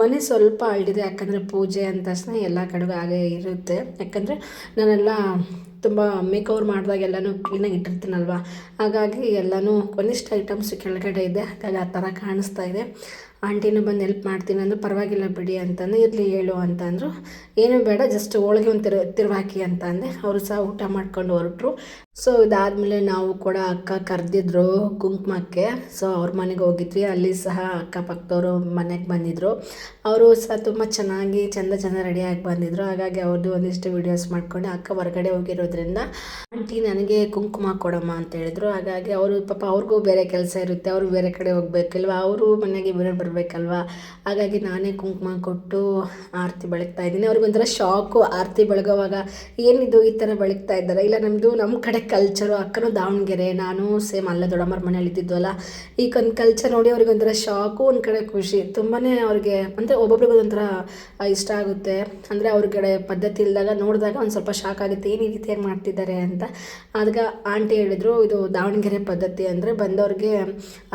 ಮನೆ ಸ್ವಲ್ಪ ಅಳ್ಳಿದೆ, ಯಾಕಂದರೆ ಪೂಜೆ ಅಂದ ತಕ್ಷಣ ಎಲ್ಲ ಕಡೆಗೂ ಹಾಗೆ ಇರುತ್ತೆ. ಯಾಕಂದರೆ ನಾನೆಲ್ಲ ತುಂಬ ಮೇಕವರ್ ಮಾಡಿದಾಗ ಎಲ್ಲನೂ ಕ್ಲೀನಾಗಿ ಇಟ್ಟಿರ್ತೀನಲ್ವ, ಹಾಗಾಗಿ ಎಲ್ಲನೂ ಒಂದಿಷ್ಟು ಐಟಮ್ಸ್ ಕೆಳಗಡೆ ಇದೆ. ಹಾಗಾಗಿ ಆ ಥರ ಕಾಣಿಸ್ತಾ ಇದೆ. ಆಂಟಿನೂ ಬಂದು ಹೆಲ್ಪ್ ಮಾಡ್ತೀನಿ ಅಂದರು. ಪರವಾಗಿಲ್ಲ ಬಿಡಿ ಅಂತಂದು, ಇರಲಿ ಹೇಳು ಅಂತಂದರು. ಏನೂ ಬೇಡ, ಜಸ್ಟ್ ಹೋಳಿಗೆ ಒಂದು ತಿರುವಾಕಿ ಅಂತ ಅಂದೆ. ಅವರು ಸಹ ಊಟ ಮಾಡ್ಕೊಂಡು ಹೊರಟರು. ಸೊ ಇದಾದಮೇಲೆ ನಾವು ಕೂಡ ಅಕ್ಕ ಕರೆದಿದ್ರು ಕುಂಕುಮಕ್ಕೆ. ಸೊ ಅವ್ರ ಮನೆಗೆ ಹೋಗಿದ್ವಿ. ಅಲ್ಲಿ ಸಹ ಅಕ್ಕಪಕ್ಕದವರು ಮನೆಗೆ ಬಂದಿದ್ದರು. ಅವರು ಸಹ ತುಂಬ ಚೆನ್ನಾಗಿ ಚಂದ ರೆಡಿಯಾಗಿ ಬಂದಿದ್ದರು. ಹಾಗಾಗಿ ಅವ್ರದ್ದು ಒಂದಿಷ್ಟು ವೀಡಿಯೋಸ್ ಮಾಡ್ಕೊಂಡು, ಅಕ್ಕ ಹೊರಗಡೆ ಹೋಗಿರೋದ್ರಿಂದ ಆಂಟಿ ನನಗೆ ಕುಂಕುಮ ಕೊಡಮ್ಮ ಅಂತ ಹೇಳಿದ್ರು. ಹಾಗಾಗಿ ಅವರು ಪಾಪ ಅವ್ರಿಗೂ ಬೇರೆ ಕೆಲಸ ಇರುತ್ತೆ, ಅವರು ಬೇರೆ ಕಡೆ ಹೋಗ್ಬೇಕಲ್ವ, ಅವರು ಮನೆಗೆ ಬೇರೆ ಬರಬೇಕಲ್ವ. ಹಾಗಾಗಿ ನಾನೇ ಕುಂಕುಮ ಕೊಟ್ಟು ಆರತಿ ಬೆಳಗ್ತಾ ಇದ್ದೀನಿ. ಅವ್ರಿಗೊಂಥರ ಶಾಕು, ಆರತಿ ಬೆಳಗೋವಾಗ ಏನಿದು ಈ ಥರ ಬೆಳಗ್ತಾ ಇದ್ದಾರೆ. ಇಲ್ಲ ನಮ್ಮದು ನಮ್ಮ ಕಡೆ ಕಲ್ಚರು. ಅಕ್ಕನೂ ದಾವಣಗೆರೆ, ನಾನು ಸೇಮ್ ಅಲ್ಲೇ ದೊಡ್ಡಮ್ಮರ ಮನೇಲಿ ಇದ್ದಿದ್ವಲ್ಲ. ಈಗ ಒಂದು ಕಲ್ಚರ್ ನೋಡಿ ಅವ್ರಿಗೊಂಥರ ಶಾಕು, ಒಂದು ಕಡೆ ಖುಷಿ. ತುಂಬಾ ಅವ್ರಿಗೆ ಅಂದರೆ ಒಬ್ಬೊಬ್ರಿಗೆ ಒಂಥರ ಇಷ್ಟ ಆಗುತ್ತೆ. ಅಂದರೆ ಅವ್ರ ಕಡೆ ಪದ್ಧತಿ ಇಲ್ಲದಾಗ ನೋಡಿದಾಗ ಒಂದು ಸ್ವಲ್ಪ ಶಾಕ್ ಆಗುತ್ತೆ, ಏನು ಈ ರೀತಿಯಾಗಿ ಮಾಡ್ತಿದ್ದಾರೆ ಅಂತ. ಆಗ ಆಂಟಿ ಹೇಳಿದರು, ಇದು ದಾವಣಗೆರೆ ಪದ್ಧತಿ. ಅಂದರೆ ಬಂದವ್ರಿಗೆ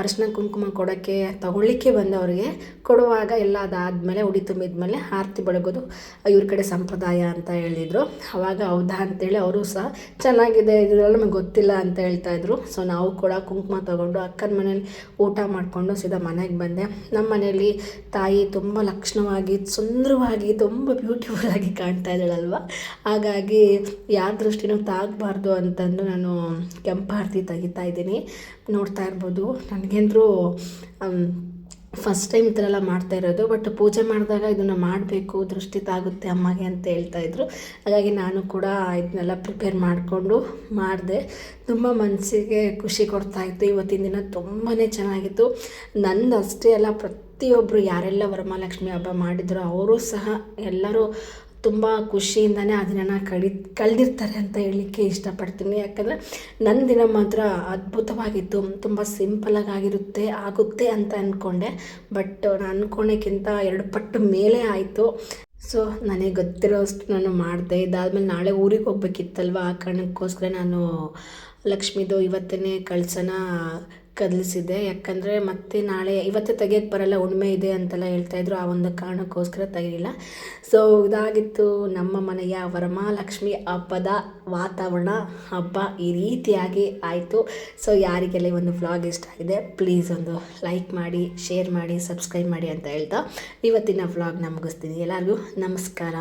ಅರಿಶಿನ ಕುಂಕುಮ ಕೊಡೋಕ್ಕೆ ತಗೊಳ್ಳಿಕ್ಕೆ ಬಂದವ್ರಿಗೆ ಕೊಡುವಾಗ ಎಲ್ಲ ಅದಾದಮೇಲೆ ಉಡಿ ತುಂಬಿದ್ಮೇಲೆ ಆರತಿ ಬೆಳಗೋದು ಇವ್ರ ಕಡೆ ಸಂಪ್ರದಾಯ ಅಂತ ಹೇಳಿದರು. ಆವಾಗ ಹೌದಾ ಅಂತೇಳಿ ಅವರು ಸಹ ಚೆನ್ನಾಗಿದೆ, ಇದೆಲ್ಲ ನಮಗೆ ಗೊತ್ತಿಲ್ಲ ಅಂತ ಹೇಳ್ತಾಯಿದ್ರು. ಸೊ ನಾವು ಕೂಡ ಕುಂಕುಮ ತೊಗೊಂಡು ಅಕ್ಕನ ಮನೇಲಿ ಊಟ ಮಾಡಿಕೊಂಡು ಸೀದಾ ಮನೆಗೆ ಬಂದೆ. ನಮ್ಮ ಮನೆಯಲ್ಲಿ ತಾಯಿ ತುಂಬ ಲಕ್ಷಣವಾಗಿ, ಸುಂದರವಾಗಿ, ತುಂಬ ಬ್ಯೂಟಿಫುಲ್ಲಾಗಿ ಕಾಣ್ತಾ ಇದ್ದಾಳಲ್ವ. ಹಾಗಾಗಿ ಯಾರ ದೃಷ್ಟಿನೂ ತಾಗಬಾರ್ದು ಅಂತಂದು ನಾನು ಕೆಂಪಾರತಿ ತೆಗಿತಾ ಇದ್ದೀನಿ. ನೋಡ್ತಾ ಇರ್ಬೋದು. ನನಗೇಂದ್ರೂ ಫಸ್ಟ್ ಟೈಮ್ ಈ ಥರ ಎಲ್ಲ ಮಾಡ್ತಾ ಇರೋದು. ಬಟ್ ಪೂಜೆ ಮಾಡಿದಾಗ ಇದನ್ನು ಮಾಡಬೇಕು, ದೃಷ್ಟಿ ತಾಗುತ್ತೆ ಅಮ್ಮಗೆ ಅಂತ ಹೇಳ್ತಾಯಿದ್ರು. ಹಾಗಾಗಿ ನಾನು ಕೂಡ ಇದನ್ನೆಲ್ಲ ಪ್ರಿಪೇರ್ ಮಾಡಿಕೊಂಡು ಮಾಡಿದೆ. ತುಂಬ ಮನಸ್ಸಿಗೆ ಖುಷಿ ಕೊಡ್ತಾಯಿತ್ತು. ಇವತ್ತಿನ ದಿನ ತುಂಬಾ ಚೆನ್ನಾಗಿತ್ತು. ನಂದು ಅಷ್ಟೇ ಅಲ್ಲ, ಪ್ರತಿಯೊಬ್ಬರು ಯಾರೆಲ್ಲ ವರಮಹಾಲಕ್ಷ್ಮಿ ಹಬ್ಬ ಮಾಡಿದ್ರು ಅವರು ಸಹ ಎಲ್ಲರೂ ತುಂಬ ಖುಷಿಯಿಂದನೇ ಆ ದಿನನ ಕಳೆದಿರ್ತಾರೆ ಅಂತ ಹೇಳಲಿಕ್ಕೆ ಇಷ್ಟಪಡ್ತೀನಿ. ಯಾಕಂದರೆ ನನ್ನ ದಿನ ಮಾತ್ರ ಅದ್ಭುತವಾಗಿತ್ತು. ತುಂಬ ಸಿಂಪಲಾಗಿರುತ್ತೆ, ಆಗುತ್ತೆ ಅಂತ ಅಂದ್ಕೊಂಡೆ. ಬಟ್ ನಾನು ಅಂದ್ಕೊಂಡಕ್ಕಿಂತ 2 ಪಟ್ಟು ಮೇಲೆ ಆಯಿತು. ಸೊ ನನಗೆ ಗೊತ್ತಿರೋಷ್ಟು ನಾನು ಮಾಡಿದೆ. ಇದಾದಮೇಲೆ ನಾಳೆ ಊರಿಗೆ ಹೋಗ್ಬೇಕಿತ್ತಲ್ವ, ಆ ಕಾರಣಕ್ಕೋಸ್ಕರ ನಾನು ಲಕ್ಷ್ಮಿದು ಇವತ್ತೇ ಕಳಸನ ಕದಲಿಸಿದೆ. ಯಾಕಂದರೆ ಮತ್ತೆ ನಾಳೆ ಇವತ್ತೇ ತೆಗಿಯೋಕ್ಕೆ ಬರಲ್ಲ, ಹುಣ್ಣಿಮೆ ಇದೆ ಅಂತೆಲ್ಲ ಹೇಳ್ತಾಯಿದ್ರು. ಆ ಒಂದು ಕಾರಣಕ್ಕೋಸ್ಕರ ತೆಗಿಲಿಲ್ಲ. ಸೊ ಇದಾಗಿತ್ತು ನಮ್ಮ ಮನೆಯ ವರಮಹಾಲಕ್ಷ್ಮಿ ಹಬ್ಬದ ವಾತಾವರಣ. ಹಬ್ಬ ಈ ರೀತಿಯಾಗಿ ಆಯಿತು. ಸೊ ಯಾರಿಗೆಲ್ಲ ಒಂದು ವ್ಲಾಗ್ ಇಷ್ಟ ಆಗಿದೆ ಪ್ಲೀಸ್ ಒಂದು ಲೈಕ್ ಮಾಡಿ, ಶೇರ್ ಮಾಡಿ, ಸಬ್ಸ್ಕ್ರೈಬ್ ಮಾಡಿ ಅಂತ ಹೇಳ್ತಾ ಇವತ್ತಿನ ವ್ಲಾಗ್ನ ಮುಗಿಸ್ತೀನಿ. ಎಲ್ಲರಿಗೂ ನಮಸ್ಕಾರ.